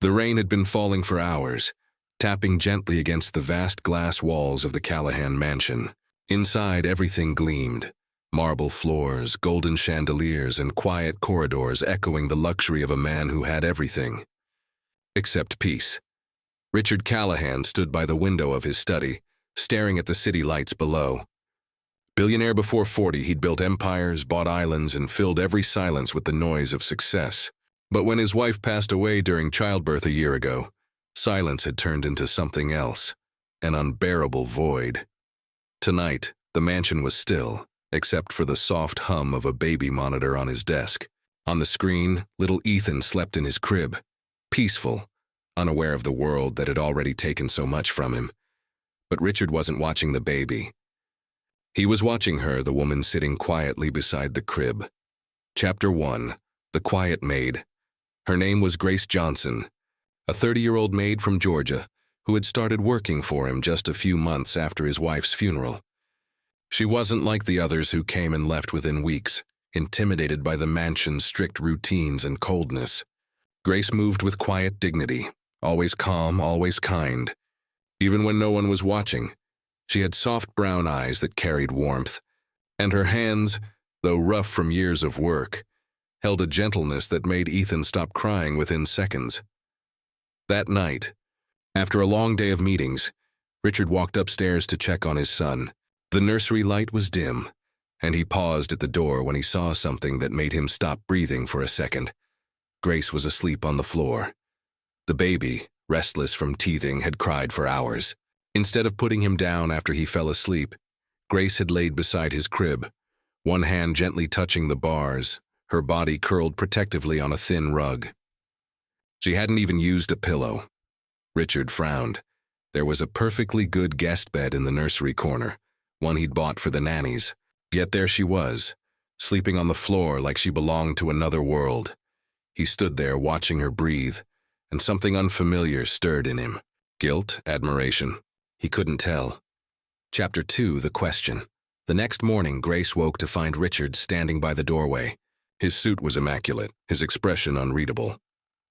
The rain had been falling for hours, tapping gently against the vast glass walls of the Callahan mansion. Inside, everything gleamed. Marble floors, golden chandeliers, and quiet corridors echoing the luxury of a man who had everything. Except peace. Richard Callahan stood by the window of his study, staring at the city lights below. Billionaire before 40, he'd built empires, bought islands, and filled every silence with the noise of success. But when his wife passed away during childbirth a year ago, silence had turned into something else, an unbearable void. Tonight, the mansion was still, except for the soft hum of a baby monitor on his desk. On the screen, little Ethan slept in his crib, peaceful, unaware of the world that had already taken so much from him. But Richard wasn't watching the baby. He was watching her, the woman sitting quietly beside the crib. Chapter 1. The Quiet Maid. Her name was Grace Johnson, a 30-year-old maid from Georgia who had started working for him just a few months after his wife's funeral. She wasn't like the others who came and left within weeks, intimidated by the mansion's strict routines and coldness. Grace moved with quiet dignity, always calm, always kind. Even when no one was watching, she had soft brown eyes that carried warmth, and her hands, though rough from years of work, held a gentleness that made Ethan stop crying within seconds. That night, after a long day of meetings, Richard walked upstairs to check on his son. The nursery light was dim, and he paused at the door when he saw something that made him stop breathing for a second. Grace was asleep on the floor. The baby, restless from teething, had cried for hours. Instead of putting him down after he fell asleep, Grace had laid beside his crib, one hand gently touching the bars, her body curled protectively on a thin rug. She hadn't even used a pillow. Richard frowned. There was a perfectly good guest bed in the nursery corner, one he'd bought for the nannies. Yet there she was, sleeping on the floor like she belonged to another world. He stood there watching her breathe, and something unfamiliar stirred in him. Guilt, admiration. He couldn't tell. Chapter 2, The Question. The next morning, Grace woke to find Richard standing by the doorway. His suit was immaculate, his expression unreadable.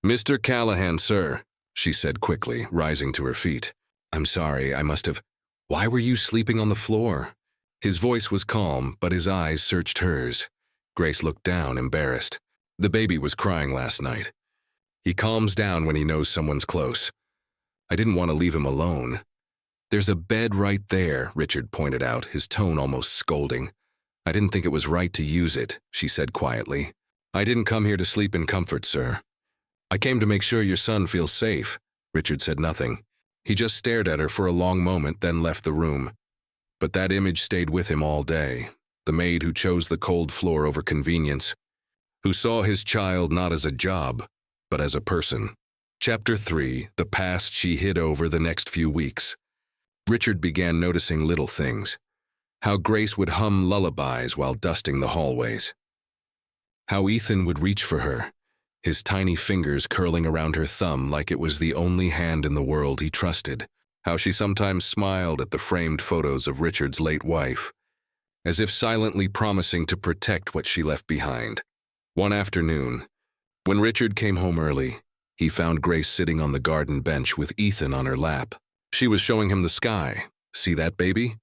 "Mr. Callahan, sir," she said quickly, rising to her feet. "I'm sorry, I must have—" "Why were you sleeping on the floor?" His voice was calm, but his eyes searched hers. Grace looked down, embarrassed. "The baby was crying last night. He calms down when he knows someone's close. I didn't want to leave him alone." "There's a bed right there," Richard pointed out, his tone almost scolding. "I didn't think it was right to use it," she said quietly. "I didn't come here to sleep in comfort, sir. I came to make sure your son feels safe." Richard said nothing. He just stared at her for a long moment, then left the room. But that image stayed with him all day. The maid who chose the cold floor over convenience, who saw his child not as a job, but as a person. Chapter 3, The Past She Hid Over the Next Few Weeks. Richard began noticing little things. How Grace would hum lullabies while dusting the hallways. How Ethan would reach for her, his tiny fingers curling around her thumb like it was the only hand in the world he trusted. How she sometimes smiled at the framed photos of Richard's late wife, as if silently promising to protect what she left behind. One afternoon, when Richard came home early, he found Grace sitting on the garden bench with Ethan on her lap. She was showing him the sky. "See that, baby?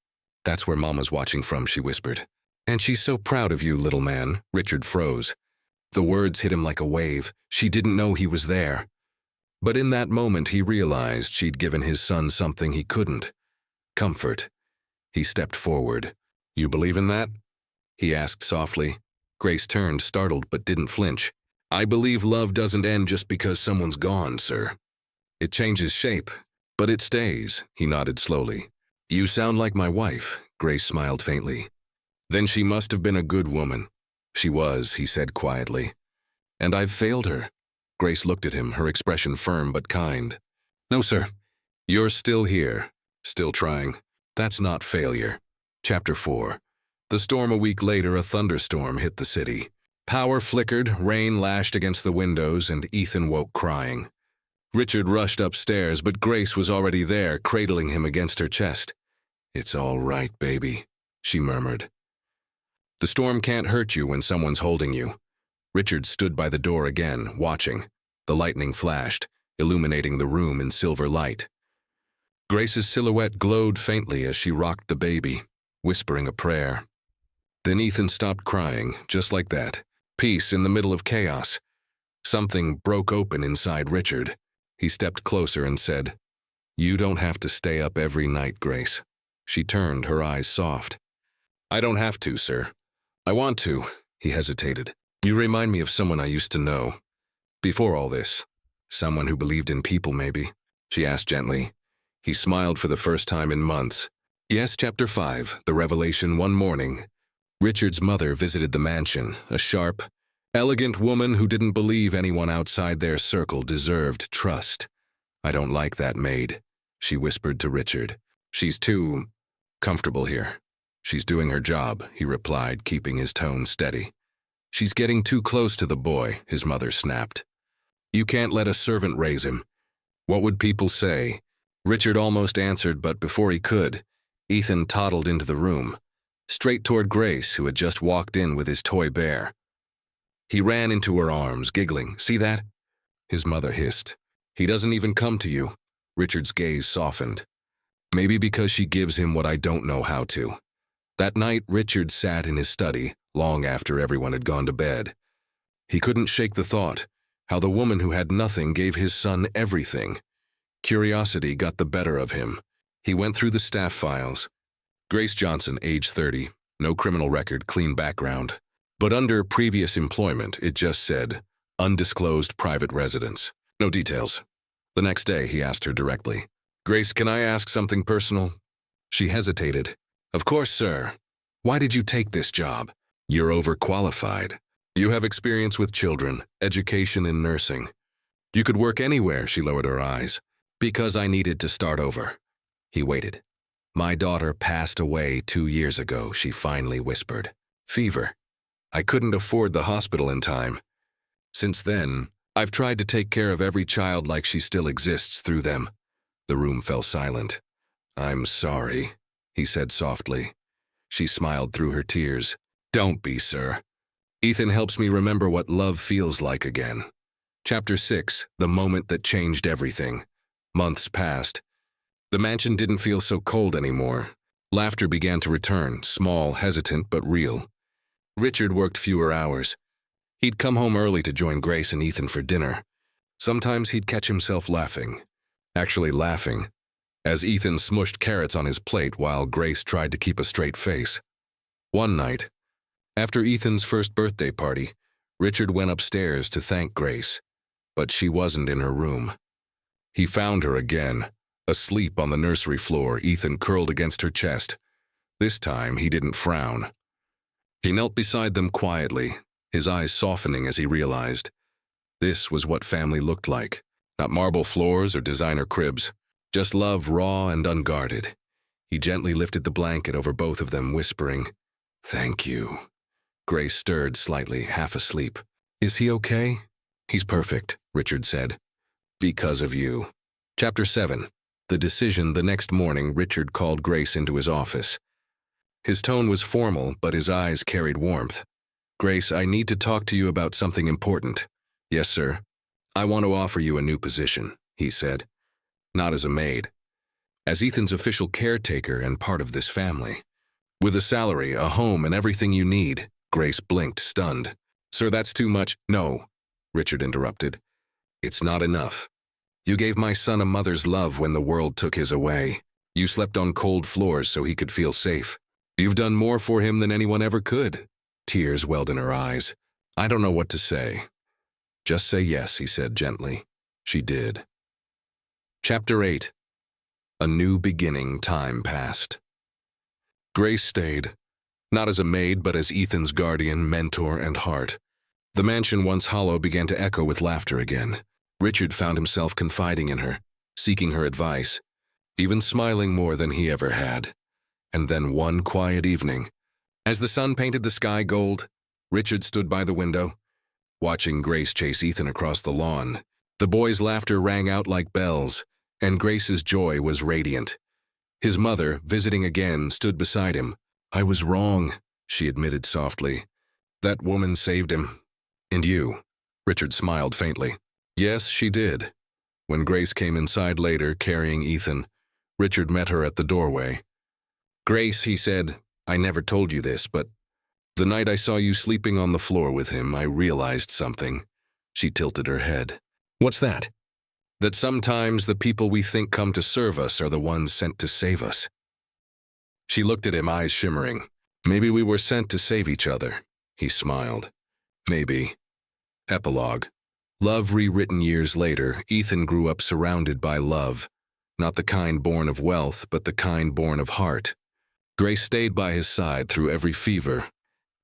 That's where Mama's watching from," she whispered. "And she's so proud of you, little man." Richard froze. The words hit him like a wave. She didn't know he was there. But in that moment he realized she'd given his son something he couldn't. Comfort. He stepped forward. "You believe in that?" he asked softly. Grace turned, startled, but didn't flinch. "I believe love doesn't end just because someone's gone, sir. It changes shape, but it stays," he nodded slowly. "You sound like my wife," Grace smiled faintly. "Then she must have been a good woman." "She was," he said quietly. "And I've failed her." Grace looked at him, her expression firm but kind. "No, sir. You're still here, still trying. That's not failure." Chapter 4. The storm. A week later, a thunderstorm hit the city. Power flickered, rain lashed against the windows, and Ethan woke crying. Richard rushed upstairs, but Grace was already there, cradling him against her chest. "It's all right, baby," she murmured. The storm can't hurt you when someone's holding you. Richard stood by the door again, watching. The lightning flashed. illuminating the room in silver light. Grace's silhouette glowed faintly as she rocked the baby, whispering a prayer. Then Ethan stopped crying, just like that. Peace in the middle of chaos. Something broke open inside Richard. He stepped closer and said, "You don't have to stay up every night, Grace." She turned, her eyes soft. "I don't have to, sir. I want to," he hesitated. "You remind me of someone I used to know. Before all this. Someone who believed in people, maybe?" she asked gently. He smiled for the first time in months. Yes, Chapter 5, The Revelation. One morning, Richard's mother visited the mansion, a sharp, elegant woman who didn't believe anyone outside their circle deserved trust. "I don't like that maid," she whispered to Richard. "She's too comfortable here." "She's doing her job," he replied, keeping his tone steady. "She's getting too close to the boy," his mother snapped. "You can't let a servant raise him. What would people say?" Richard almost answered, but before he could, Ethan toddled into the room, straight toward Grace, who had just walked in with his toy bear. He ran into her arms, giggling. "See that?" his mother hissed. "He doesn't even come to you." Richard's gaze softened. "Maybe because she gives him what I don't know how to." That night, Richard sat in his study, long after everyone had gone to bed. He couldn't shake the thought, how the woman who had nothing gave his son everything. Curiosity got the better of him. He went through the staff files. Grace Johnson, age 30, no criminal record, clean background. But under previous employment, it just said, undisclosed private residence. No details. The next day, he asked her directly, "Grace, can I ask something personal?" She hesitated. "Of course, sir. Why did you take this job?" "You're overqualified. You have experience with children, education in nursing. You could work anywhere," she lowered her eyes. "Because I needed to start over." He waited. "My daughter passed away 2 years ago," she finally whispered. "Fever. I couldn't afford the hospital in time. Since then, I've tried to take care of every child like she still exists through them." The room fell silent. "I'm sorry," he said softly. She smiled through her tears. "Don't be, sir. Ethan helps me remember what love feels like again." Chapter 6, The Moment That Changed Everything. Months passed. The mansion didn't feel so cold anymore. Laughter began to return, small, hesitant, but real. Richard worked fewer hours. He'd come home early to join Grace and Ethan for dinner. Sometimes he'd catch himself laughing. Actually laughing, as Ethan smushed carrots on his plate while Grace tried to keep a straight face. One night, after Ethan's first birthday party, Richard went upstairs to thank Grace, but she wasn't in her room. He found her again, asleep on the nursery floor, Ethan curled against her chest. This time, he didn't frown. He knelt beside them quietly, his eyes softening as he realized this was what family looked like. Not marble floors or designer cribs, just love raw and unguarded. He gently lifted the blanket over both of them, whispering, "Thank you." Grace stirred slightly, half asleep. "Is he okay?" "He's perfect," Richard said. "Because of you." Chapter 7, The Decision. The next morning, Richard called Grace into his office. His tone was formal, but his eyes carried warmth. "Grace, I need to talk to you about something important." "Yes, sir." "I want to offer you a new position," he said. "Not as a maid. As Ethan's official caretaker and part of this family. With a salary, a home, and everything you need." Grace blinked, stunned. "Sir, that's too much." "No," Richard interrupted. "It's not enough. You gave my son a mother's love when the world took his away. You slept on cold floors so he could feel safe. You've done more for him than anyone ever could." Tears welled in her eyes. "I don't know what to say." "Just say yes," he said gently. She did. Chapter 8, A New Beginning. Time passed. Grace stayed, not as a maid but as Ethan's guardian, mentor, and heart. The mansion, once hollow, began to echo with laughter again. Richard found himself confiding in her, seeking her advice, even smiling more than he ever had. And then one quiet evening, as the sun painted the sky gold, Richard stood by the window, watching Grace chase Ethan across the lawn. The boy's laughter rang out like bells, and Grace's joy was radiant. His mother, visiting again, stood beside him. "I was wrong," she admitted softly. "That woman saved him. And you." Richard smiled faintly. "Yes, she did. When Grace came inside later, carrying Ethan, Richard met her at the doorway. "Grace," he said, "I never told you this, but the night I saw you sleeping on the floor with him, I realized something." She tilted her head. "What's that?" "That sometimes the people we think come to serve us are the ones sent to save us." She looked at him, eyes shimmering. "Maybe we were sent to save each other." He smiled. "Maybe." Epilogue. Love rewritten years later, Ethan grew up surrounded by love. Not the kind born of wealth, but the kind born of heart. Grace stayed by his side through every fever,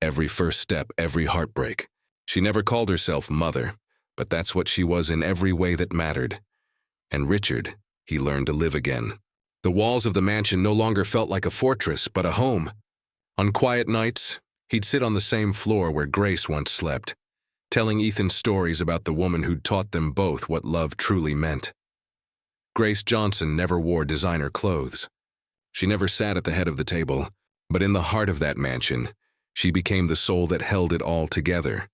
every first step, every heartbreak. She never called herself mother, but that's what she was in every way that mattered. And Richard, he learned to live again. The walls of the mansion no longer felt like a fortress, but a home. On quiet nights, he'd sit on the same floor where Grace once slept, telling Ethan stories about the woman who'd taught them both what love truly meant. Grace Johnson never wore designer clothes. She never sat at the head of the table, but in the heart of that mansion, she became the soul that held it all together.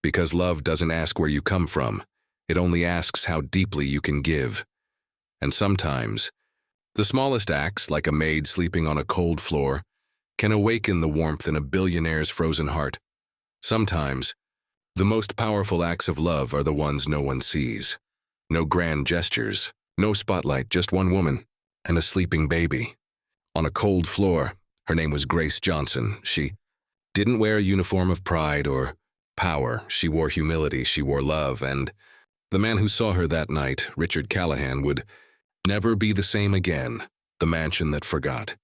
Because love doesn't ask where you come from, it only asks how deeply you can give. And sometimes, the smallest acts, like a maid sleeping on a cold floor, can awaken the warmth in a billionaire's frozen heart. Sometimes, the most powerful acts of love are the ones no one sees. No grand gestures, no spotlight, just one woman and a sleeping baby. On a cold floor, her name was Grace Johnson. She didn't wear a uniform of pride or power. She wore humility, she wore love, and the man who saw her that night, Richard Callahan, would never be the same again. The mansion that forgot.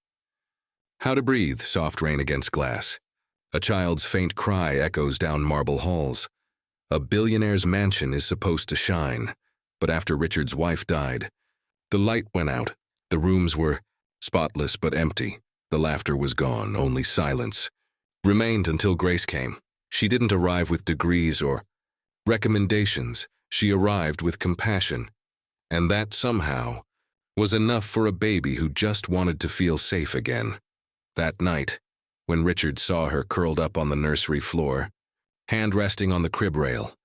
How to breathe, soft rain against glass. A child's faint cry echoes down marble halls. A billionaire's mansion is supposed to shine, but after Richard's wife died, the light went out. The rooms were spotless but empty. The laughter was gone, only silence remained until Grace came. She didn't arrive with degrees or recommendations. She arrived with compassion, and that somehow was enough for a baby who just wanted to feel safe again. That night, when Richard saw her curled up on the nursery floor, hand resting on the crib rail,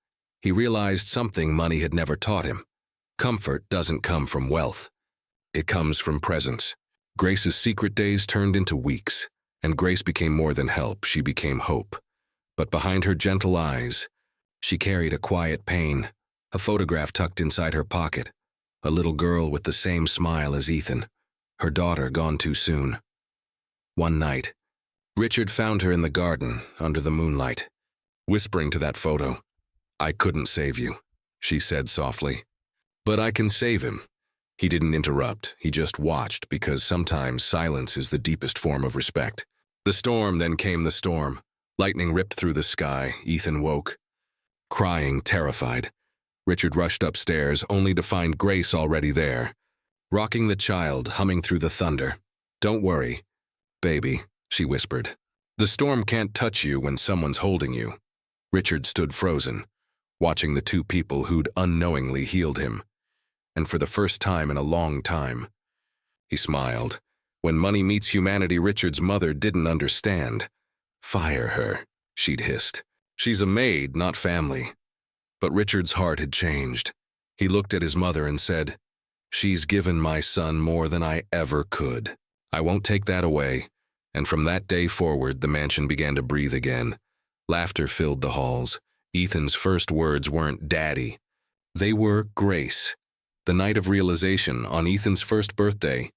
he realized something money had never taught him. Comfort doesn't come from wealth. It comes from presence. Grace's secret days turned into weeks, and Grace became more than help, she became hope. But behind her gentle eyes, she carried a quiet pain, a photograph tucked inside her pocket, a little girl with the same smile as Ethan, her daughter gone too soon. One night, Richard found her in the garden under the moonlight, whispering to that photo. "I couldn't save you," she said softly. "But I can save him." He didn't interrupt, he just watched, because sometimes silence is the deepest form of respect. The storm, then came the storm. Lightning ripped through the sky. Ethan woke, crying, terrified. Richard rushed upstairs, only to find Grace already there, rocking the child, humming through the thunder. "Don't worry, baby," she whispered. "The storm can't touch you when someone's holding you." Richard stood frozen, watching the two people who'd unknowingly healed him. And for the first time in a long time, he smiled. When money meets humanity, Richard's mother didn't understand. "Fire her," she'd hissed. "She's a maid, not family." But Richard's heart had changed. He looked at his mother and said, "She's given my son more than I ever could. I won't take that away." And from that day forward, the mansion began to breathe again. Laughter filled the halls. Ethan's first words weren't "Daddy." They were "Grace." The night of realization, on Ethan's first birthday,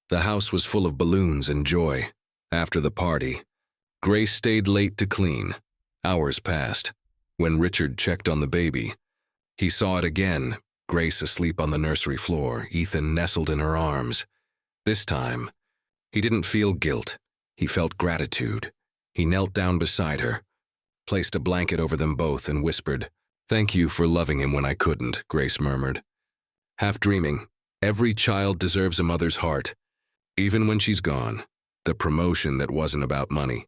the house was full of balloons and joy. After the party, Grace stayed late to clean. Hours passed. When Richard checked on the baby, he saw it again, Grace asleep on the nursery floor, Ethan nestled in her arms. This time, he didn't feel guilt. He felt gratitude. He knelt down beside her, placed a blanket over them both, and whispered, "Thank you for loving him when I couldn't," Grace murmured. Half dreaming, every child deserves a mother's heart, even when she's gone. The promotion that wasn't about money.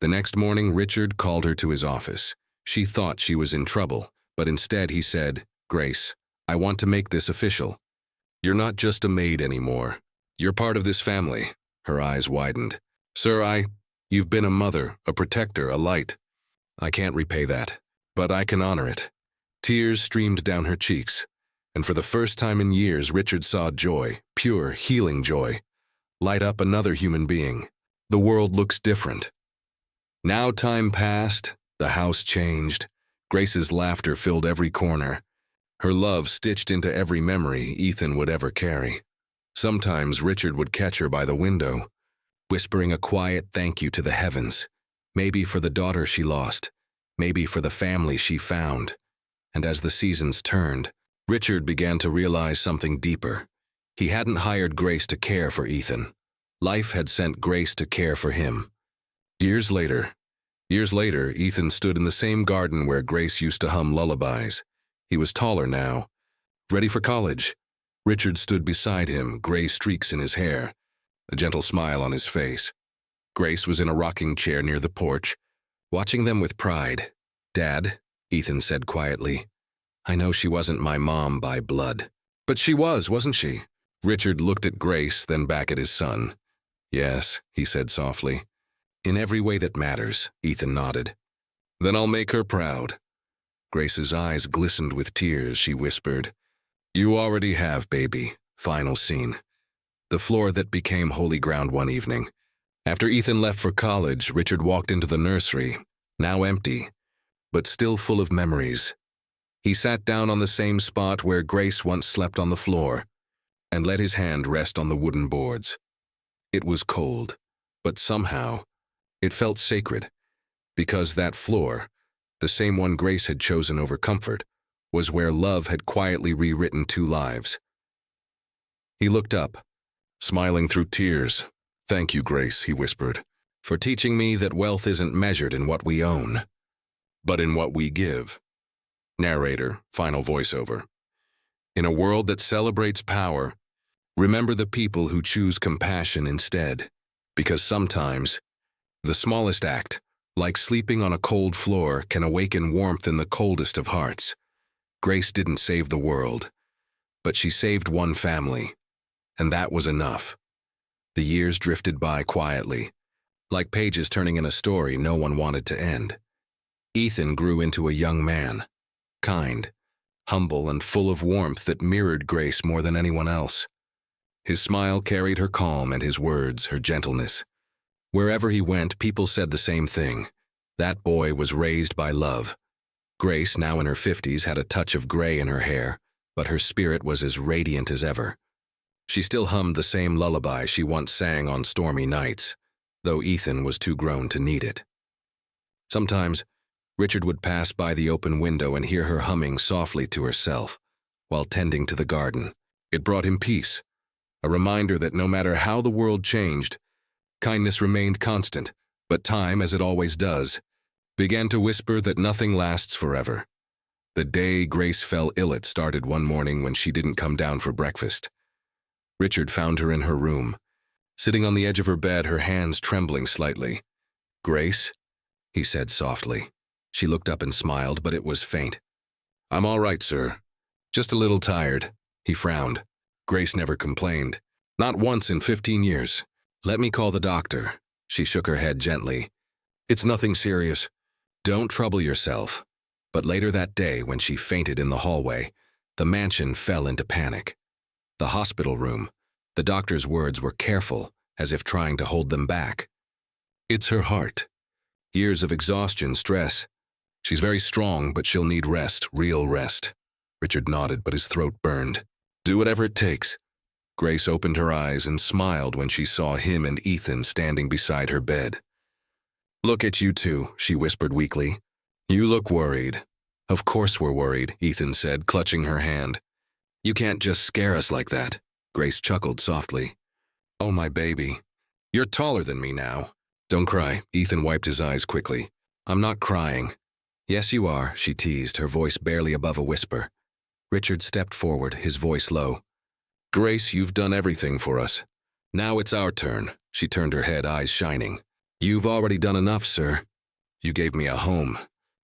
The next morning, Richard called her to his office. She thought she was in trouble, but instead he said, "Grace, I want to make this official. You're not just a maid anymore. You're part of this family." Her eyes widened. "Sir, you've been a mother, a protector, a light. I can't repay that, but I can honor it." Tears streamed down her cheeks. And for the first time in years, Richard saw joy, pure, healing joy, light up another human being. The world looks different. Now time passed, the house changed. Grace's laughter filled every corner. Her love stitched into every memory Ethan would ever carry. Sometimes Richard would catch her by the window, whispering a quiet thank you to the heavens, maybe for the daughter she lost, maybe for the family she found. And as the seasons turned, Richard began to realize something deeper. He hadn't hired Grace to care for Ethan. Life had sent Grace to care for him. Years later, Ethan stood in the same garden where Grace used to hum lullabies. He was taller now, ready for college. Richard stood beside him, gray streaks in his hair, a gentle smile on his face. Grace was in a rocking chair near the porch, watching them with pride. "Dad," Ethan said quietly, "I know she wasn't my mom by blood." "But she was, wasn't she?" Richard looked at Grace, then back at his son. "Yes," he said softly. "In every way that matters," Ethan nodded. "Then I'll make her proud." Grace's eyes glistened with tears. She whispered, "You already have, baby." Final scene. The floor that became holy ground one evening. After Ethan left for college, Richard walked into the nursery, now empty, but still full of memories. He sat down on the same spot where Grace once slept on the floor, and let his hand rest on the wooden boards. It was cold, but somehow it felt sacred, because that floor, the same one Grace had chosen over comfort, was where love had quietly rewritten two lives. He looked up, smiling through tears. "Thank you, Grace," he whispered, "for teaching me that wealth isn't measured in what we own, but in what we give." Narrator, final voiceover. In a world that celebrates power, remember the people who choose compassion instead, because sometimes the smallest act, like sleeping on a cold floor, can awaken warmth in the coldest of hearts. Grace didn't save the world, but she saved one family, and that was enough. The years drifted by quietly, like pages turning in a story no one wanted to end. Ethan grew into a young man, kind, humble, and full of warmth that mirrored Grace more than anyone else. His smile carried her calm and his words her gentleness. Wherever he went, people said the same thing. That boy was raised by love. Grace, now in her 50s, had a touch of gray in her hair, but her spirit was as radiant as ever. She still hummed the same lullaby she once sang on stormy nights, though Ethan was too grown to need it. Sometimes, Richard would pass by the open window and hear her humming softly to herself, while tending to the garden. It brought him peace, a reminder that no matter how the world changed, kindness remained constant, but time, as it always does, began to whisper that nothing lasts forever. The day Grace fell ill, it started one morning when she didn't come down for breakfast. Richard found her in her room, sitting on the edge of her bed, her hands trembling slightly. "Grace?" he said softly. She looked up and smiled, but it was faint. "I'm all right, sir. Just a little tired." He frowned. Grace never complained. Not once in 15 years. "Let me call the doctor." She shook her head gently. "It's nothing serious. Don't trouble yourself." But later that day, when she fainted in the hallway, the mansion fell into panic. The hospital room, the doctor's words were careful, as if trying to hold them back. "It's her heart. Years of exhaustion, stress. She's very strong, but she'll need rest, real rest." Richard nodded, but his throat burned. "Do whatever it takes." Grace opened her eyes and smiled when she saw him and Ethan standing beside her bed. "Look at you two," she whispered weakly. "You look worried." "Of course we're worried," Ethan said, clutching her hand. "You can't just scare us like that." Grace chuckled softly. "Oh, my baby. You're taller than me now." "Don't cry." Ethan wiped his eyes quickly. "I'm not crying." "Yes, you are," she teased, her voice barely above a whisper. Richard stepped forward, his voice low. "Grace, you've done everything for us. Now it's our turn." She turned her head, eyes shining. "You've already done enough, sir. You gave me a home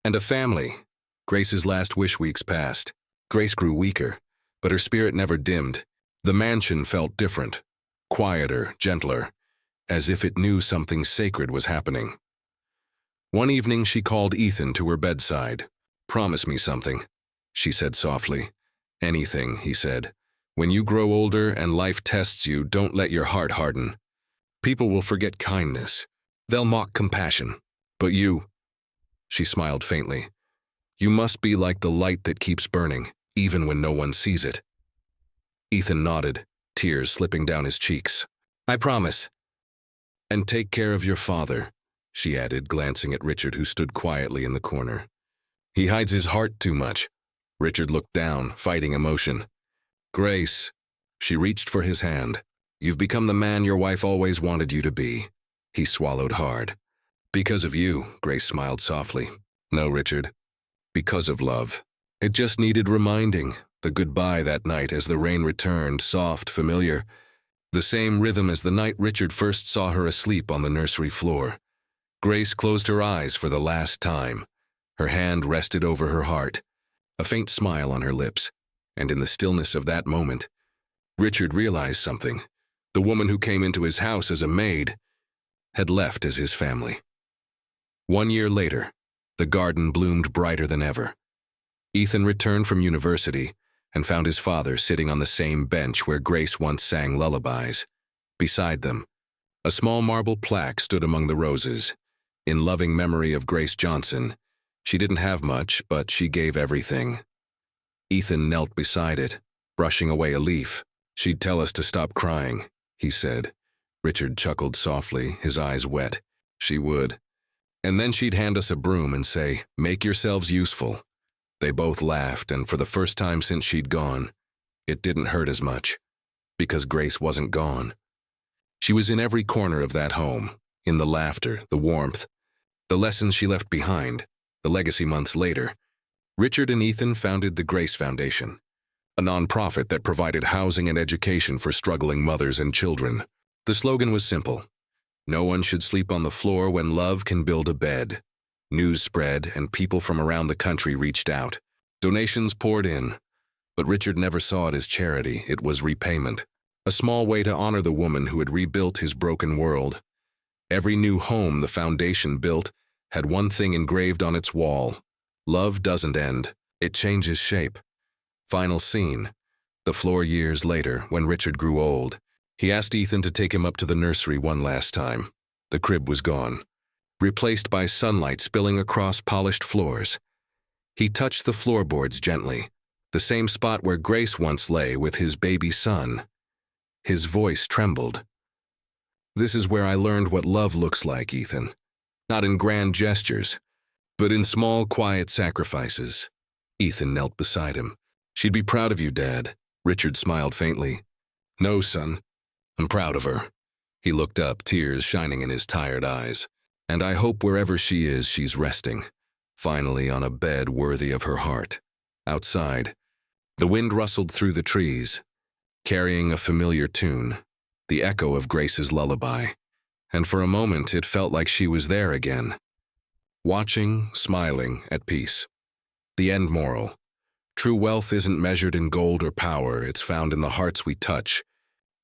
and a family." Grace's last wish weeks passed. Grace grew weaker, but her spirit never dimmed. The mansion felt different, quieter, gentler, as if it knew something sacred was happening. One evening she called Ethan to her bedside. "Promise me something," she said softly. Anything, he said. When you grow older and life tests you, don't let your heart harden. People will forget kindness. They'll mock compassion. But you, she smiled faintly, you must be like the light that keeps burning, even when no one sees it. Ethan nodded, tears slipping down his cheeks. I promise. And take care of your father, she added, glancing at Richard, who stood quietly in the corner. He hides his heart too much. Richard looked down, fighting emotion. Grace, she reached for his hand. You've become the man your wife always wanted you to be. He swallowed hard. Because of you, Grace smiled softly. No, Richard. Because of love. It just needed reminding. The goodbye that night as the rain returned, soft, familiar. The same rhythm as the night Richard first saw her asleep on the nursery floor. Grace closed her eyes for the last time. Her hand rested over her heart, a faint smile on her lips, and in the stillness of that moment, Richard realized something. The woman who came into his house as a maid had left as his family. 1 year later, the garden bloomed brighter than ever. Ethan returned from university and found his father sitting on the same bench where Grace once sang lullabies. Beside them, a small marble plaque stood among the roses. In loving memory of Grace Johnson, she didn't have much, but she gave everything. Ethan knelt beside it, brushing away a leaf. She'd tell us to stop crying, he said. Richard chuckled softly, his eyes wet. She would. And then she'd hand us a broom and say, make yourselves useful. They both laughed, and for the first time since she'd gone, it didn't hurt as much, because Grace wasn't gone. She was in every corner of that home, in the laughter, the warmth, the lessons she left behind, the legacy months later. Richard and Ethan founded the Grace Foundation, a nonprofit that provided housing and education for struggling mothers and children. The slogan was simple. No one should sleep on the floor when love can build a bed. News spread, and people from around the country reached out. Donations poured in, but Richard never saw it as charity. It was repayment, a small way to honor the woman who had rebuilt his broken world. Every new home the foundation built had one thing engraved on its wall. Love doesn't end, it changes shape. Final scene. The floor years later, when Richard grew old. He asked Ethan to take him up to the nursery one last time. The crib was gone, replaced by sunlight spilling across polished floors. He touched the floorboards gently, the same spot where Grace once lay with his baby son. His voice trembled. This is where I learned what love looks like, Ethan. Not in grand gestures, but in small, quiet sacrifices. Ethan knelt beside him. She'd be proud of you, Dad. Richard smiled faintly. No, son. I'm proud of her. He looked up, tears shining in his tired eyes. And I hope wherever she is, she's resting, finally on a bed worthy of her heart. Outside, the wind rustled through the trees, carrying a familiar tune, the echo of Grace's lullaby. And for a moment, it felt like she was there again, watching, smiling, at peace. The end moral. True wealth isn't measured in gold or power. It's found in the hearts we touch,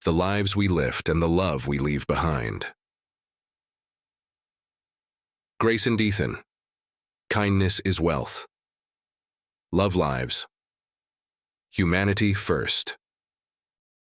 the lives we lift, and the love we leave behind. Grace and Ethan. Kindness is wealth. Love lives. Humanity first.